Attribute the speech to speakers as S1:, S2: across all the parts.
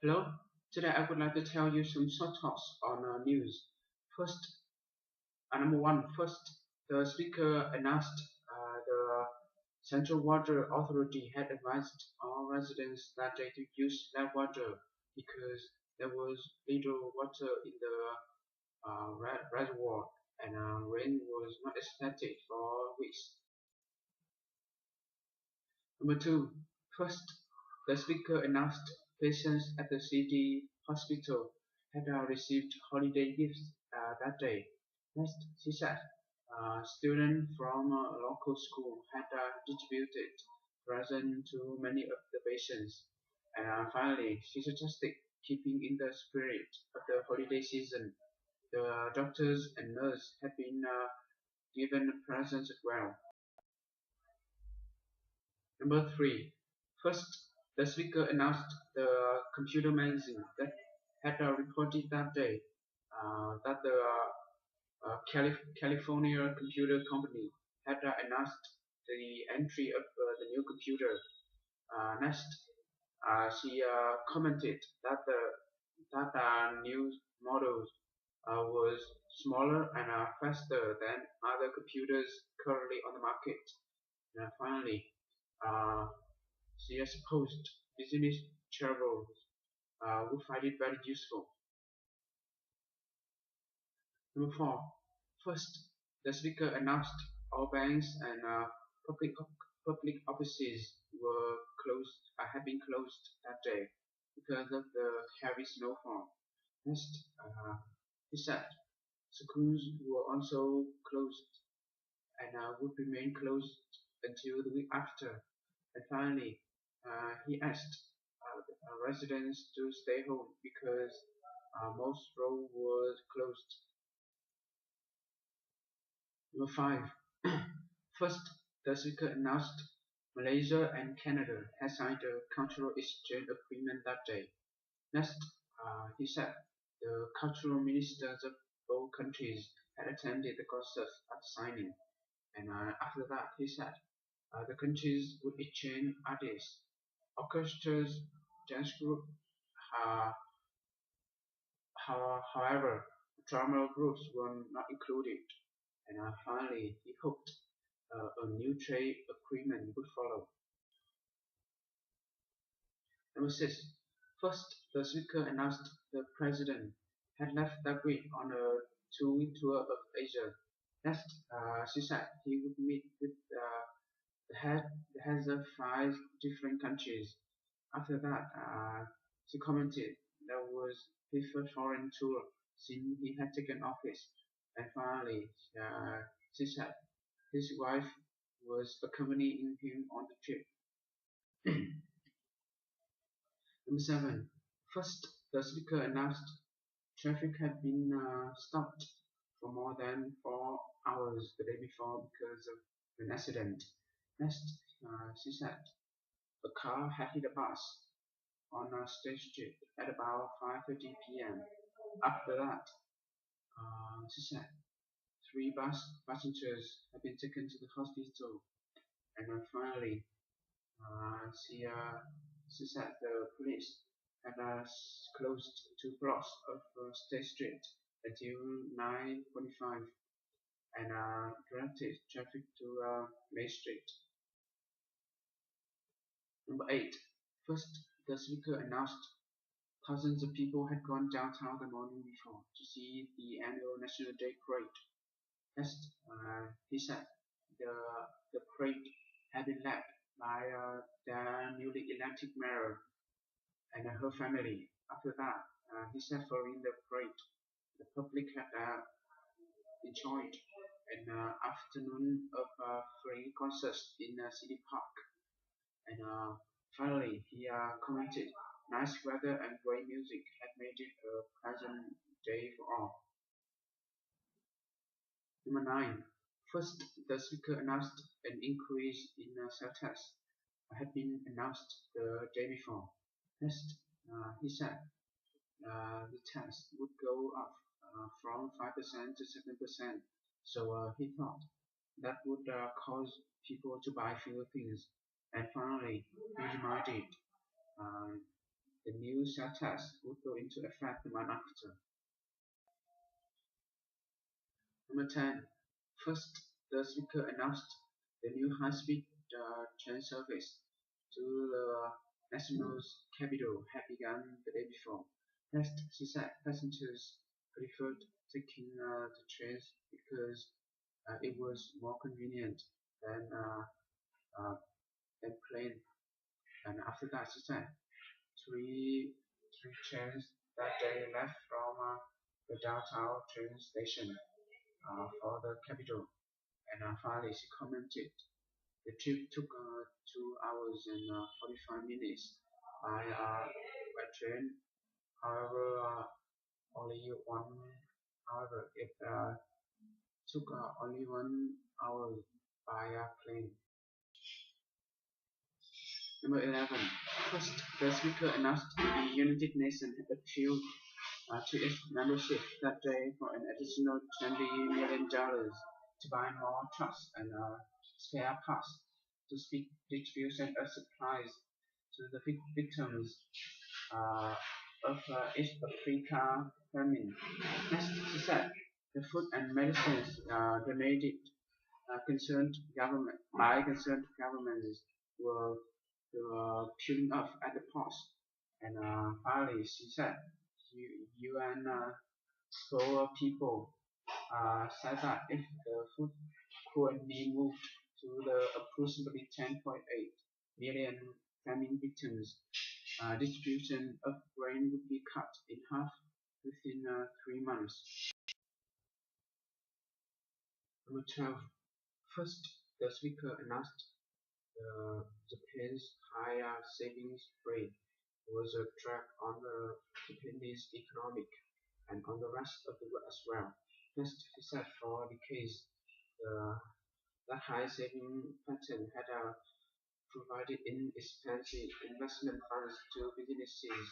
S1: Hello, today I would like to tell you some short thoughts on news. First, number one, first, the speaker announced the Central Water Authority had advised all residents that they to use less water because there was little water in the reservoir and rain was not expected for weeks. Number two, first, the speaker announced patients at the city hospital had received holiday gifts that day. Next, she said, students from a local school had distributed presents to many of the patients. And finally, she suggested keeping in the spirit of the holiday season. The doctors and nurses had been given presents as well. Number three, first, the speaker announced the computer magazine that had reported that day that the California Computer Company had announced the entry of the new computer. Next, she commented that the new model was smaller and faster than other computers currently on the market. And finally, uh, she supposed business travelers would find it very useful. Number four, first, the speaker announced all banks and public public offices were closed, had been closed that day because of the heavy snowfall. Next, he said schools were also closed and would remain closed until the week after. And finally, he asked residents to stay home because most roads were closed. Number five, first, the speaker announced Malaysia and Canada had signed a cultural exchange agreement that day. Next, he said the cultural ministers of both countries had attended the process of signing, and after that, he said the countries would exchange artists, orchestras, dance groups. Uh, however, drama groups were not included, and finally, he hoped a new trade agreement would follow. Number six, first, the speaker announced the president had left that week on a two-week tour of Asia. Next, she said he would meet with the head, the heads of five different countries. After that, she commented that was his first foreign tour since he had taken office. And finally, she said his wife was accompanying him on the trip. Number seven, first, the speaker announced traffic had been stopped for more than 4 hours the day before because of an accident. Next, she said a car had hit a bus on a state street at about 5:30 p.m. After that, she said three bus passengers had been taken to the hospital, and then finally, uh, she uh, she said the police had closed 2 blocks of State Street until 9:45 and directed traffic to Main Street. Number eight, first, the speaker announced thousands of people had gone downtown the morning before to see the annual National Day parade. Next, he said the the parade had been led by the newly elected mayor and her family. After that, he said following the parade, the public had enjoyed an afternoon of free concerts in City Park. And finally, he commented, nice weather and great music had made it a pleasant day for all. Number nine, first, the speaker announced an increase in cell tests had been announced the day before. Next, he said the test would go up from 5% to 7%. So he thought that would cause people to buy fewer things. And finally, he reminded uh, the new sale tax would go into effect the month after. Number 10. First, the speaker announced the new high-speed train service to the national's capital had begun the day before. Next, she said passengers preferred taking the trains because it was more convenient than uh, plane. And after that, she said three trains that day left from the downtown train station for the capital. And finally, she commented, the trip took 2 hours and 45 minutes by train. However, only one. However, it took only 1 hour by plane. Number 11. First, the speaker announced the United Nations had appealed to its membership that day for an additional $20 million to buy more trucks and spare parts to speed distribution of supplies to the victims of East Africa famine. Next, she said the food and medicines donated concerned governments were queuing up at the ports. And finally, she said UN poor people said that if the food could be moved to the approximately 10.8 million famine victims, distribution of grain would be cut in half within 3 months. Number 12. First, the speaker announced Japan's high savings rate was a drag on the Japanese economic and on the rest of the world as well. Next, he said for decades, the high saving pattern had provided inexpensive investment funds to businesses,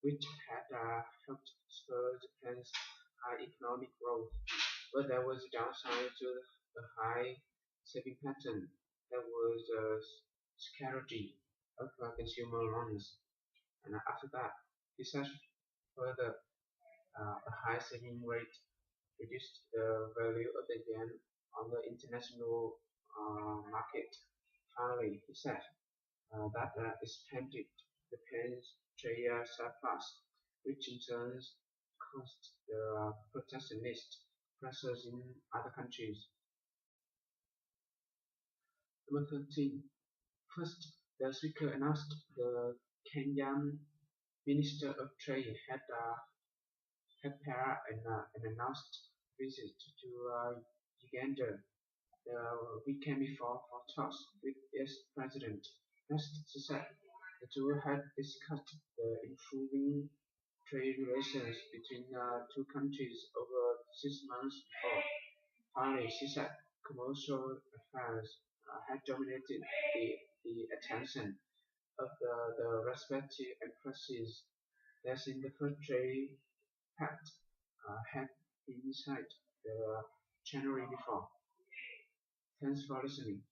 S1: which had helped spur Japan's high economic growth. But there was a downside to the high saving pattern. There was a scarcity of consumer loans. And after that, he said further, a high saving rate reduced the value of the yen on the international market. Finally, he said that expanded Japan's trade surplus, which in turn caused the protectionist pressures in other countries. Number 13. First, the speaker announced the Kenyan Minister of Trade had paid an announced visit to Uganda the weekend before for talks with its president. Next, she said the two had discussed the improving trade relations between the two countries over 6 months before. Finally, she said commercial affairs had dominated the attention of the respective empresses. As in the first trade pact had been signed the January before. Thanks for listening.